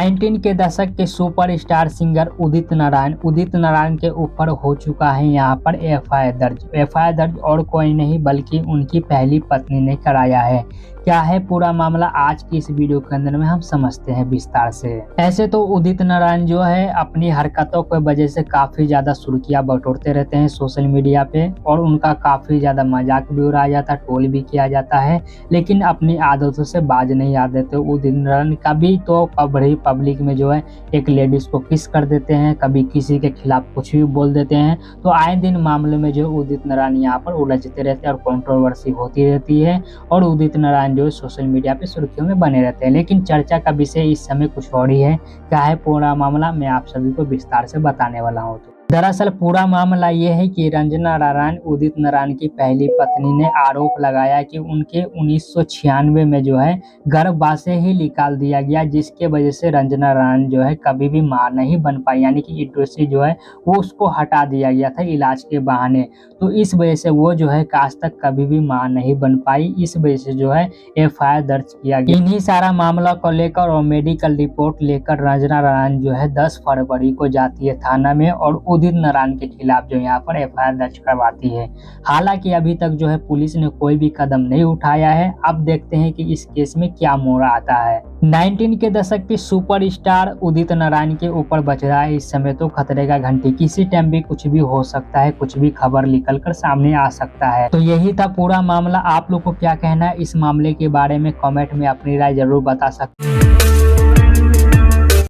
19 के दशक के सुपरस्टार सिंगर उदित नारायण के ऊपर हो चुका है यहाँ पर एफआईआर दर्ज और कोई नहीं बल्कि उनकी पहली पत्नी ने कराया है। क्या है पूरा मामला आज की इस वीडियो के अंदर में हम समझते हैं विस्तार से। ऐसे तो उदित नारायण जो है अपनी हरकतों की वजह से काफी ज्यादा सुर्खियां बटोरते रहते हैं सोशल मीडिया पे और उनका काफी ज्यादा मजाक भी उड़ाया जाता है, ट्रोल भी किया जाता है, लेकिन अपनी आदतों से बाज नहीं आ देते। उदित नारायण कभी तो पब्लिक में जो है एक लेडीज को किस कर देते हैं, कभी किसी के खिलाफ कुछ भी बोल देते हैं। तो आए दिन मामले में जो उदित नारायण यहाँ पर उलझते रहते हैं और कंट्रोवर्सी होती रहती है और उदित नारायण जो सोशल मीडिया पे सुर्खियों में बने रहते हैं। लेकिन चर्चा का विषय इस समय कुछ और ही है। क्या है पूरा मामला मैं आप सभी को विस्तार से बताने वाला हूँ। दरअसल पूरा मामला ये है कि रंजना नारायण उदित नारायण की पहली पत्नी ने आरोप लगाया कि उनके 1996 में जो है गर्भ से ही निकाल दिया गया, जिसके वजह से रंजना नारायण जो है कभी भी मां नहीं बन पाई, यानी कि यूट्रस जो है वो उसको हटा दिया गया था इलाज के बहाने। तो इस वजह से वो जो है आज तक कभी भी मां नहीं बन पाई। इस वजह से जो है एफआईआर दर्ज किया गया। इन्हीं सारा मामला को लेकर और मेडिकल रिपोर्ट लेकर रंजना नारायण जो है 10 फरवरी को जाती है थाना में और उदित नारायण के खिलाफ जो यहाँ पर एफआईआर दर्ज करवाती है। हालांकि अभी तक जो है पुलिस ने कोई भी कदम नहीं उठाया है। अब देखते हैं कि इस केस में क्या मोड़ आता है। 19 के दशक के सुपरस्टार उदित नारायण के ऊपर बज रहा है इस समय तो खतरे का घंटी। किसी टाइम भी कुछ भी हो सकता है, कुछ भी खबर निकल कर सामने आ सकता है। तो यही था पूरा मामला। आप लोग को क्या कहना है इस मामले के बारे में कमेंट में अपनी राय जरूर बता सकते हैं।